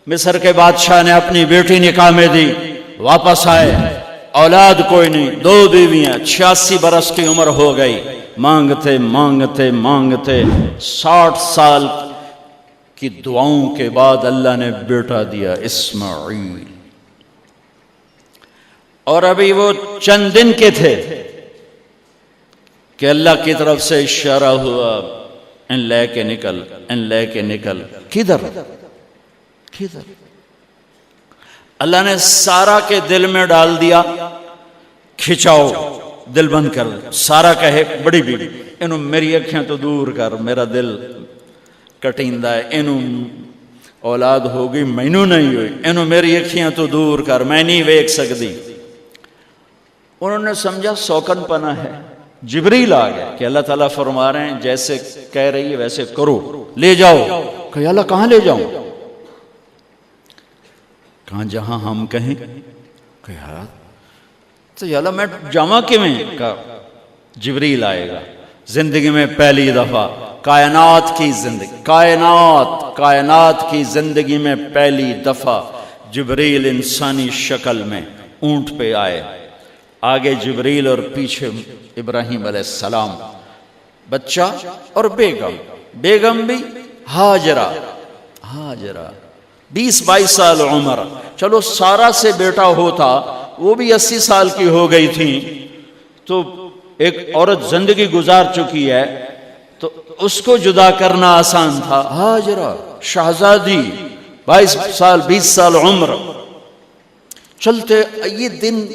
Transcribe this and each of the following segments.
مصر کے بادشاہ نے اپنی بیٹی نکاح میں دی، واپس آئے، اولاد کوئی نہیں، 2 بیویاں، 86 برس کی عمر ہو گئی، مانگتے مانگتے مانگتے 60 سال کی دعاؤں کے بعد اللہ نے بیٹا دیا، اسماعیل۔ اور ابھی وہ چند دن کے تھے کہ اللہ کی طرف سے اشارہ ہوا، ان لے کے نکل، ان لے کے نکل۔ کدھر؟ اللہ نے سارا کے دل میں ڈال دیا، کھچاؤ، دل بند کر۔ سارا کہے بڑی بیوی، انہوں میری اکھیاں تو دور کر، میرا دل کٹیندہ ہے، انہوں اولاد ہوگی مینوں نہیں ہوئی، انہوں میری اکھیاں تو دور کر، میں نہیں ویکھ سکتی۔ انہوں نے سمجھا سوکن پنا ہے۔ جبریل آ گیا کہ اللہ تعالیٰ فرما رہے ہیں جیسے کہہ رہی ہے ویسے کرو، لے جاؤ۔ کہ اللہ کہاں لے جاؤں؟ کہاں جہاں ہم کہیں۔ کہ یار تو یا اللہ میں جاواں کیویں؟ کہا جبریل آئے گا زندگی میں پہلی دفعہ، کائنات کی زندگی میں پہلی دفعہ جبریل انسانی شکل میں اونٹ پہ آئے، آگے جبریل اور پیچھے ابراہیم علیہ السلام، بچہ اور بیگم بھی ہاجرہ 20-22 سال عمر۔ چلو سارا سے بیٹا ہوتا، وہ بھی 80 سال کی ہو گئی تھی، تو ایک عورت زندگی گزار چکی ہے تو اس کو جدا کرنا آسان تھا۔ ہاجرہ شہزادی 22 سال 20 سال عمر، چلتے یہ دن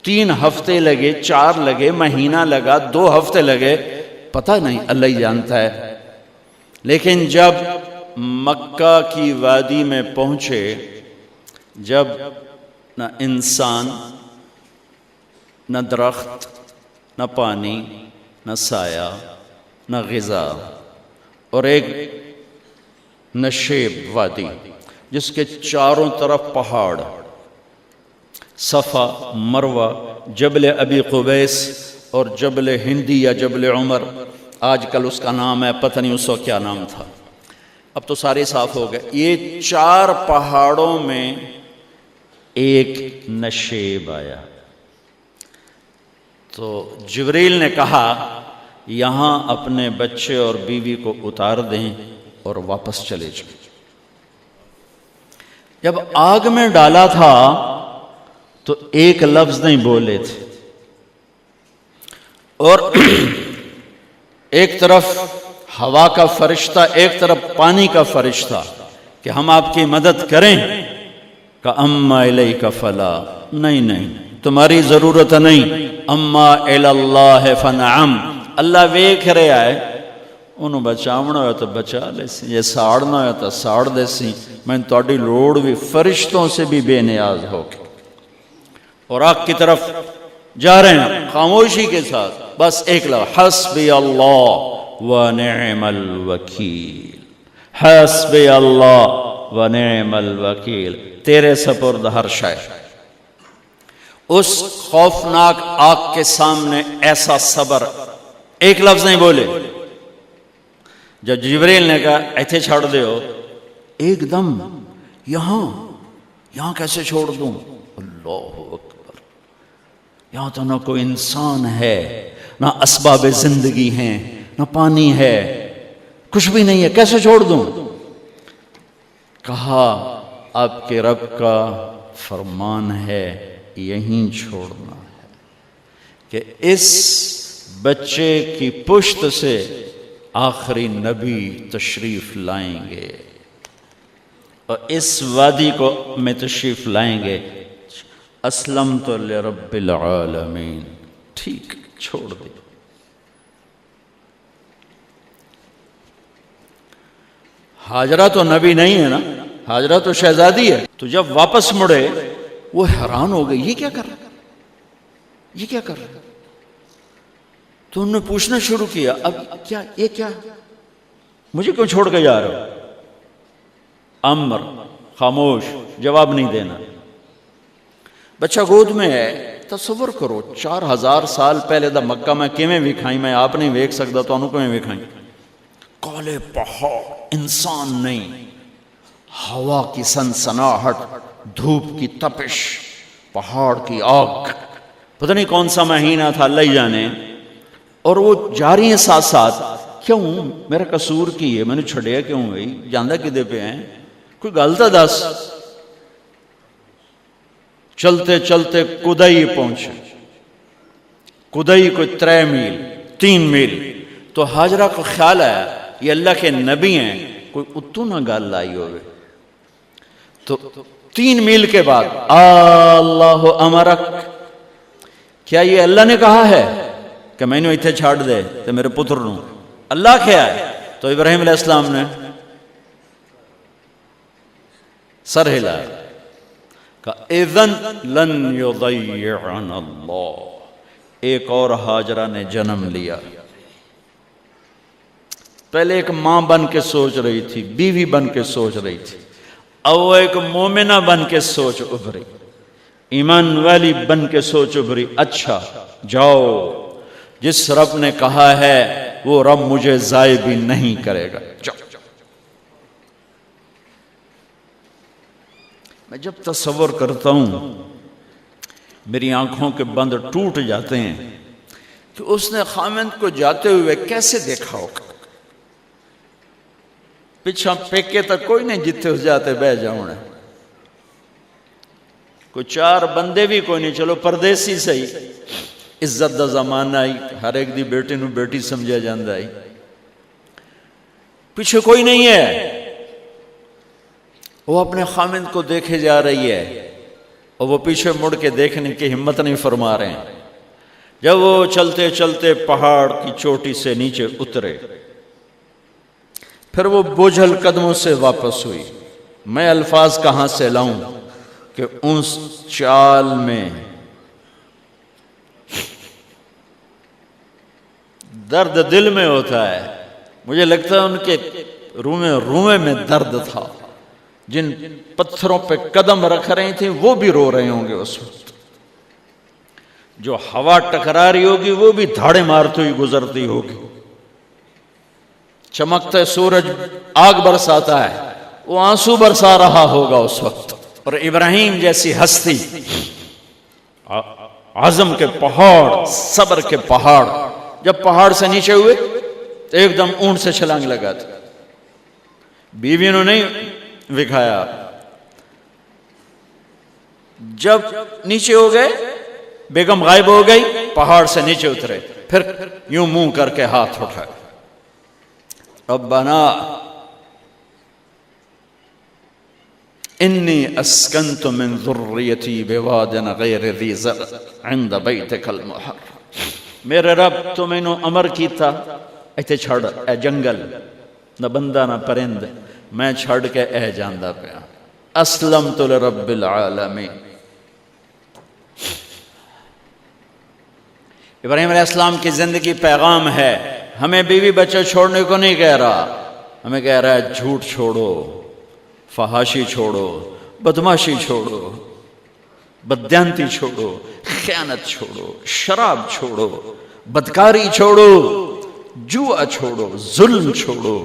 3 ہفتے لگے، 4 لگے، مہینہ لگا، 2 ہفتے لگے، پتہ نہیں، اللہ ہی جانتا ہے۔ لیکن جب مکہ کی وادی میں پہنچے، جب نہ انسان، نہ درخت، نہ پانی، نہ سایہ، نہ غذا، اور ایک نشیب وادی جس کے چاروں طرف پہاڑ، صفا، مروہ، جبل ابی قبیس اور جبل ہندی یا جبل عمر، آج کل اس کا نام ہے، پتہ نہیں اس وقت کیا نام تھا، اب تو سارے صاف ہو گئے۔ یہ 4 پہاڑوں میں ایک نشیب آیا، تو جبریل نے کہا یہاں اپنے بچے اور بیوی کو اتار دیں اور واپس چلے جائیں۔ جب آگ میں ڈالا تھا تو ایک لفظ نہیں بولے تھے، اور ایک طرف ہوا کا فرشتہ، ایک طرف پانی کا فرشتہ کہ ہم آپ کی مدد کریں، کہ اما الیک فلا، نہیں تمہاری ضرورت نہیں، اما الی اللہ فنعم، اللہ ویکھ رہا ہے، انہوں بچاونا ہویا تو بچا لے سی، یہ ساڑنا ہویا تو ساڑ دے سی، میں تہاڈی لوڑ بھی فرشتوں سے بھی بے نیاز ہو کے۔ اور آگ کی طرف جا رہے ہیں خاموشی کے ساتھ، بس ایک لفظ، حسبی اللہ ونعم الوکیل، حسبی اللہ ونعم الوکیل، تیرے سپرد ہر شے۔ اس خوفناک آگ کے سامنے ایسا صبر، ایک لفظ نہیں بولے۔ جب جبریل نے کہا ایتھے چھوڑ دے ہو، ایک دم یہاں کیسے چھوڑ دوں؟ اللہ اکبر، یہاں تو نہ کوئی انسان ہے، نہ اسباب زندگی ہیں، نہ پانی ہے، کچھ بھی نہیں ہے، کیسے چھوڑ دوں؟ کہا آپ کے رب کا فرمان ہے یہیں چھوڑنا ہے، کہ اس بچے کی پشت سے آخری نبی تشریف لائیں گے اور اس وادی کو میں تشریف لائیں گے۔ اسلمت لرب العالمین، ٹھیک چھوڑ دے۔ ہاجرہ تو نبی نہیں ہے نا، ہاجرہ تو شہزادی ہے۔ تو جب واپس مڑے وہ حیران ہو گئی، یہ کیا کر رہا، یہ کیا کر رہا؟ تو انہوں نے پوچھنا شروع کیا، اب کیا، یہ کیا، مجھے کیوں چھوڑ کے جا رہا ہو؟ امر، خاموش، جواب نہیں دینا۔ بچہ گود میں ہے، تصور کرو 4000 سال پہلے دا مکہ میں کیویں وکھائی، میں آپ نہیں ویکھ سکدا تو انہوں کیویں وکھائی؟ کالے پہاڑ، انسان نہیں، ہوا کی سنسناہٹ، دھوپ کی تپش، پہاڑ کی آگ، پتہ نہیں کون سا مہینہ تھا اللہ ہی جانے، اور وہ جاری ہیں ساتھ ساتھ. کیوں میرا قصور کی ہے، میں نے چھڑیا کیوں گئی، جاندہ کدے پہ ہیں، کوئی گل تو دس. چلتے چلتے کدئی پہنچے. کدئی کوئی 3 میل 3 میل. تو ہاجرہ کو خیال آیا یہ اللہ کے نبی ہیں، کوئی اتو نہ گل لائی ہوئے. تو 3 میل کے بعد اللہ امرک، کیا یہ اللہ نے کہا ہے کہ میں نے اتنے چھاڑ دے تو میرے پتر نوں؟ اللہ کیا ہے؟ تو ابراہیم علیہ السلام نے سر ہلایا کہ اذن لن یضیعنا اللہ. ایک اور ہاجرہ نے جنم لیا. پہلے ایک ماں بن کے سوچ رہی تھی، بیوی بن کے سوچ رہی تھی، اب وہ ایک مومنہ بن کے سوچ ابھری، ایمان والی بن کے سوچ ابھری. اچھا جاؤ، جس رب نے کہا ہے وہ رب مجھے ضائع بھی نہیں کرے گا. جاؤ. میں جب تصور کرتا ہوں میری آنکھوں کے بند ٹوٹ جاتے ہیں کہ اس نے خامند کو جاتے ہوئے کیسے دیکھا ہوگا. پچھا پیکے تک کوئی نہیں جتھے اس جاتے بہ جاؤں، کوئی 4 بندے بھی کوئی نہیں، چلو پردیسی صحیح، عزت دا زمانہ آئی، ہر ایک دی بیٹی نو بیٹی سمجھا جاندہ آئی، پیچھے کوئی نہیں ہے. وہ اپنے خامند کو دیکھے جا رہی ہے اور وہ پیچھے مڑ کے دیکھنے کی ہمت نہیں فرما رہے ہیں. جب وہ چلتے چلتے پہاڑ کی چوٹی سے نیچے اترے، پھر وہ بوجھل قدموں سے واپس ہوئی. میں الفاظ کہاں سے لاؤں کہ اس چال میں درد دل میں ہوتا ہے. مجھے لگتا ہے ان کے رومے میں درد تھا. جن پتھروں پہ قدم رکھ رہی تھیں وہ بھی رو رہے ہوں گے اس وقت. جو ہوا ٹکرا رہی ہوگی وہ بھی دھاڑے مارتی ہوئی گزرتی ہوگی. چمکتے سورج آگ برساتا ہے، وہ آنسو برسا رہا ہوگا اس وقت. اور ابراہیم جیسی ہستی، عزم کے پہاڑ، صبر کے پہاڑ، جب پہاڑ سے نیچے ہوئے تو ایک دم اونٹ سے چھلانگ لگا تھا. بیوی نے نہیں دکھایا. جب نیچے ہو گئے، بیگم غائب ہو گئی، پہاڑ سے نیچے اترے، پھر یوں منہ کر کے ہاتھ اٹھائے، ربنا انی اسکنت من ذریتی بواد غیر ذی زرع عند بیتک المحرم. میرے رب تو میں نے امر کیتا ایتھے چھڑ، اے جنگل، نہ بندہ نہ پرند، میں چھڑ کے اے جاندہ پیا. اسلمت لرب العالمین. ابراہیم علیہ السلام کی زندگی پیغام ہے. ہمیں بیوی بچے چھوڑنے کو نہیں کہہ رہا، ہمیں کہہ رہا ہے جھوٹ چھوڑو، فحاشی چھوڑو، بدماشی چھوڑو، بددیانتی چھوڑو، خیانت چھوڑو، شراب چھوڑو، بدکاری چھوڑو، جوا چھوڑو، ظلم چھوڑو.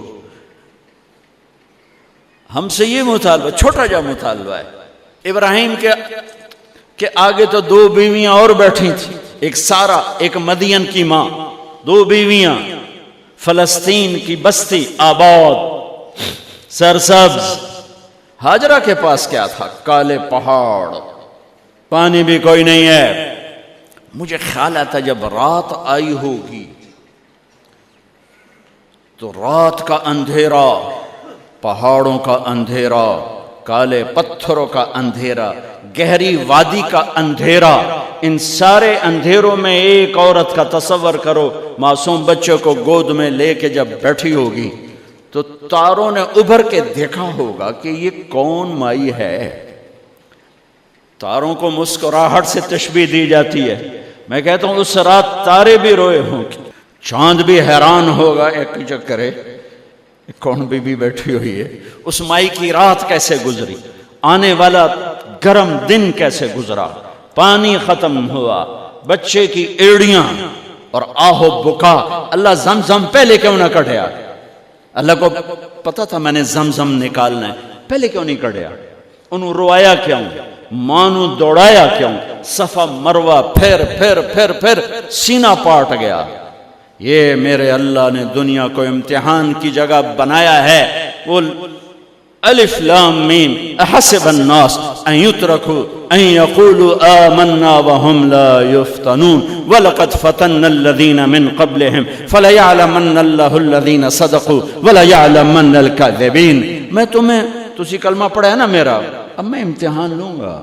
ہم سے یہ مطالبہ، چھوٹا جا مطالبہ ہے. ابراہیم کے آگے تو 2 بیویاں اور بیٹھی تھیں، ایک سارا، ایک مدین کی ماں، 2 بیویاں. فلسطین کی بستی آباد، سرسبز. ہاجرہ کے پاس کیا تھا؟ کالے پہاڑ، پانی بھی کوئی نہیں ہے. مجھے خیال آتا جب رات آئی ہوگی تو رات کا اندھیرا، پہاڑوں کا اندھیرا، کالے پتھروں کا اندھیرا، گہری وادی کا اندھیرا، ان سارے اندھیروں میں ایک عورت کا تصور کرو، معصوم بچے کو گود میں لے کے جب بیٹھی ہوگی تو تاروں نے ابھر کے دیکھا ہوگا کہ یہ کون مائی ہے. تاروں کو مسکراہٹ سے تشبیہ دی جاتی ہے. میں کہتا ہوں اس رات تارے بھی روئے ہوں گے، چاند بھی حیران ہوگا، ایک چکرے کون بی بی بیٹھی ہوئی ہے. اس مائی کی رات کیسے گزری، آنے والا گرم دن کیسے گزرا، پانی ختم ہوا، بچے کی ایڑیاں اور آہو بکا. اللہ زمزم پہلے کیوں نہ کٹیا؟ اللہ کو پتا تھا میں نے زمزم نکالنا ہے. پہلے کیوں نہیں کڑیا؟ انہوں روایا کیوں؟ مانو دوڑایا کیوں؟ صفا مروہ پھر پھر پھر پھر سینہ پاٹ گیا۔ یہ میرے اللہ نے دنیا کو امتحان کی جگہ بنایا ہے۔ وہ الف لام میم احسب الناس ان يتركوا ان يقولوا آمنا وهم لا يفتنون ولقد فتنا الذين من قبلهم فليعلمن الله الذين صدقوا وليعلمن الكاذبين۔ میں تسی کلمہ پڑھا ہے نا میرا، اب میں امتحان لوں گا۔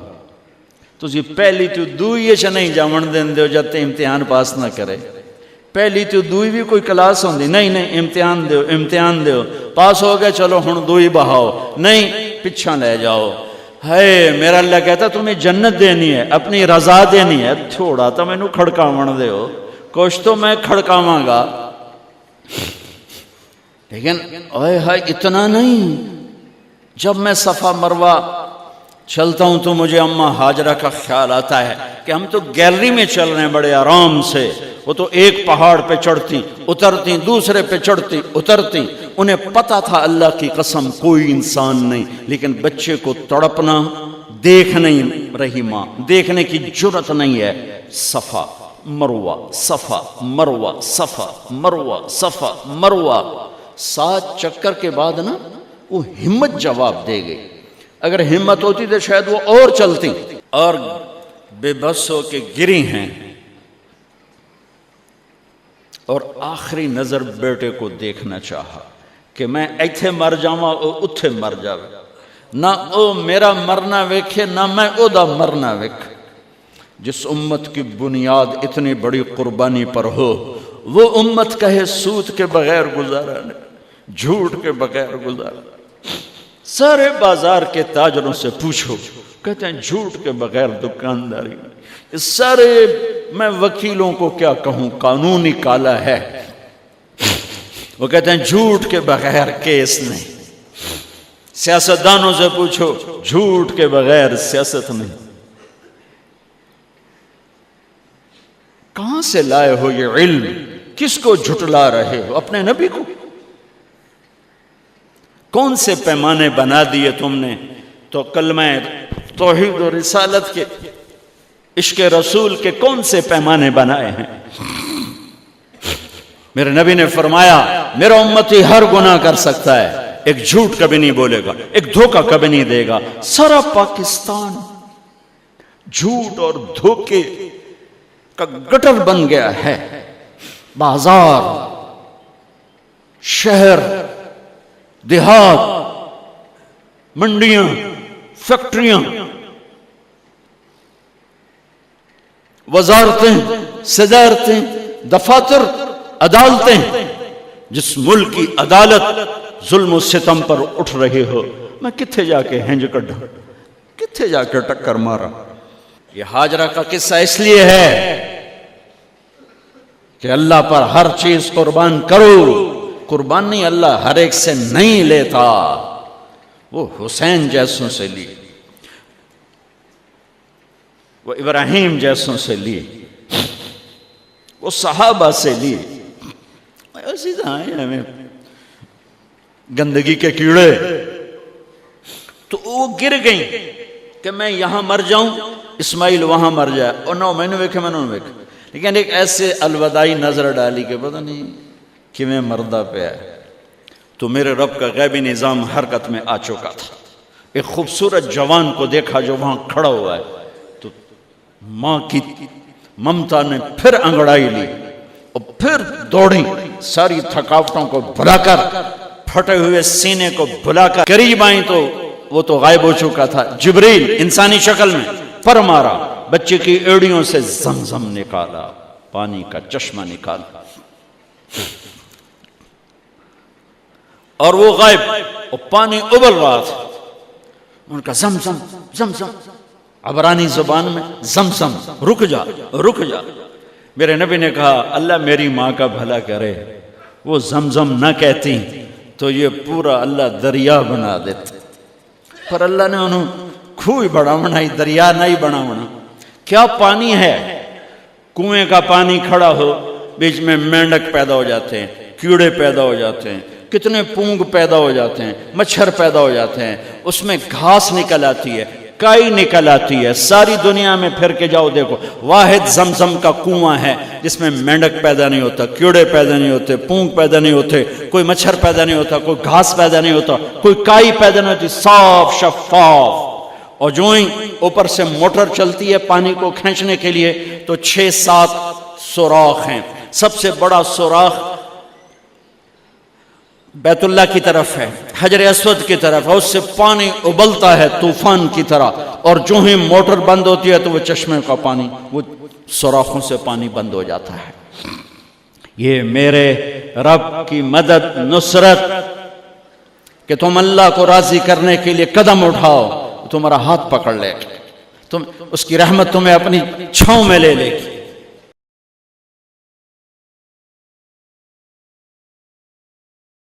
تسی پہلی تو دوئی چ نہیں جاون دین دیو جب تے امتحان پاس نہ کرے۔ پہلی تو دوئی بھی کوئی کلاس ہوندی نہیں، امتحان دیو امتحان دیو، پاس ہو گئے چلو ہن دوئی بہاؤ، نہیں پچھا لے جاؤ۔ ہے میرا اللہ کہتا تمہیں جنت دینی ہے، اپنی رضا دینی ہے، تھوڑا تو میں نو کھڑکاون دیو، کچھ تو میں کھڑکاواں گا، لیکن اوئے ہائے اتنا نہیں۔ جب میں صفا مروہ چلتا ہوں تو مجھے اماں ہاجرہ کا خیال آتا ہے کہ ہم تو گیلری میں چل رہے ہیں بڑے آرام سے، وہ تو ایک پہاڑ پہ چڑھتی اترتی، دوسرے پہ چڑھتی اترتی، انہیں پتا تھا اللہ کی قسم کوئی انسان نہیں، لیکن بچے کو تڑپنا دیکھ نہیں رہی ماں، دیکھنے کی جرت نہیں ہے۔ صفا مروہ صفا مروہ صفا مروہ صفا مروہ، 7 چکر کے بعد نا وہ ہمت جواب دے گئی۔ اگر ہمت ہوتی تو شاید وہ اور چلتی، اور بے بس ہو کے گری ہیں، اور آخری نظر بیٹے کو دیکھنا چاہا کہ میں ایتھے مر جاواں او اتھے مر جاوے، نہ او میرا مرنا ویکھے نہ میں او دا مرنا ویکھ۔ جس امت کی بنیاد اتنی بڑی قربانی پر ہو، وہ امت کہے سود کے بغیر گزارا نہیں، جھوٹ کے بغیر گزارا۔ سارے بازار کے تاجروں سے پوچھو، کہتے ہیں جھوٹ کے بغیر دکانداری نہیں۔ اس سارے میں وکیلوں کو کیا کہوں، قانونی کالا ہے، وہ کہتے ہیں جھوٹ کے بغیر کیس نہیں۔ سیاستدانوں سے پوچھو، جھوٹ کے بغیر سیاست نہیں۔ کہاں سے لائے ہو یہ علم؟ کس کو جھٹلا رہے ہو؟ اپنے نبی کو؟ کون سے پیمانے بنا دیے تم نے؟ تو کلمہ توحید و رسالت کے، عشق رسول کے کون سے پیمانے بنائے ہیں؟ میرے نبی نے فرمایا میرا امتی ہر گناہ کر سکتا ہے، ایک جھوٹ کبھی نہیں بولے گا، ایک دھوکہ کبھی نہیں دے گا۔ سارا پاکستان جھوٹ اور دھوکے کا گٹر بن گیا ہے۔ بازار، شہر، دیہات، منڈیاں، فیکٹریاں، وزارتیں، صدارتیں، دفاتر، عدالتیں، جس ملک کی عدالت ظلم و ستم پر اٹھ رہے ہو، میں کتھے جا کے ہنج کڈھا، کتھے جا کے ٹکر مارا۔ یہ ہاجرہ کا قصہ اس لیے ہے کہ اللہ پر ہر چیز قربان کرو۔ قربان نہیں، اللہ ہر ایک سے نہیں لیتا، وہ حسین جیسوں سے لی، وہ ابراہیم جیسوں سے لی، وہ صحابہ سے لی۔ ایسی ہمیں گندگی کے کیڑے، تو وہ گر گئیں کہ میں یہاں مر جاؤں، اسماعیل وہاں مر جائے، اور نو میں نے ویکھے میں نے ویکھے، لیکن ایک ایسے الوداعی نظر ڈالی کہ پتہ نہیں کہ میں مردہ پہ ہے۔ تو میرے رب کا غیبی نظام حرکت میں آ چکا تھا۔ ایک خوبصورت جوان کو دیکھا جو وہاں کھڑا ہوا ہے، تو ماں کی ممتا نے پھر انگڑائی لی اور پھر دوڑی، ساری تھکاوٹوں کو بھلا کر، پھٹے ہوئے سینے کو بھلا کر قریب آئیں تو وہ تو غائب ہو چکا تھا۔ جبریل انسانی شکل میں پر مارا، بچے کی ایڑیوں سے زمزم نکالا، پانی کا چشمہ نکالا، اور وہ غائب، اور پانی ابل رہا تھا۔ ان کا زمزم زمزم، عبرانی زبان میں زمزم، رک جا رک جا۔ میرے نبی نے کہا اللہ میری ماں کا بھلا کرے، وہ زمزم نہ کہتی تو یہ پورا اللہ دریا بنا دیتے، پر اللہ نے انہوں کھوئی بڑھاونا ہی، دریا نہیں بڑھاونا۔ کیا پانی ہے؟ کنویں کا پانی کھڑا ہو، بیچ میں مینڈک پیدا ہو جاتے ہیں، کیڑے پیدا ہو جاتے ہیں، کتنے پونگ پیدا ہو جاتے ہیں، مچھر پیدا ہو جاتے ہیں، اس میں گھاس نکل آتی ہے، کائی نکل آتی ہے، ساری دنیا میں پھر کے جاؤ دیکھو، واحد زمزم کا کنواں ہے جس میں مینڈک پیدا نہیں ہوتا، کیڑے پیدا نہیں ہوتے، پونگ پیدا نہیں ہوتے، کوئی مچھر پیدا نہیں ہوتا، کوئی گھاس پیدا نہیں ہوتا، کوئی کائی پیدا نہیں ہوتی، صاف شفاف. اور جو ہی اوپر سے موٹر چلتی ہے پانی کو کھینچنے کے لیے تو 6-7 سوراخ ہیں. سب سے بڑا سوراخ بیت اللہ کی طرف ہے، حجر اسود کی طرف ہے، اس سے پانی ابلتا ہے طوفان کی طرح، اور جو ہی موٹر بند ہوتی ہے تو وہ چشمے کا پانی، وہ سوراخوں سے پانی بند ہو جاتا ہے. یہ میرے رب کی مدد، نصرت، کہ تم اللہ کو راضی کرنے کے لیے قدم اٹھاؤ، تمہارا ہاتھ پکڑ لے، تم اس کی رحمت تمہیں اپنی چھاؤں میں لے لے گی.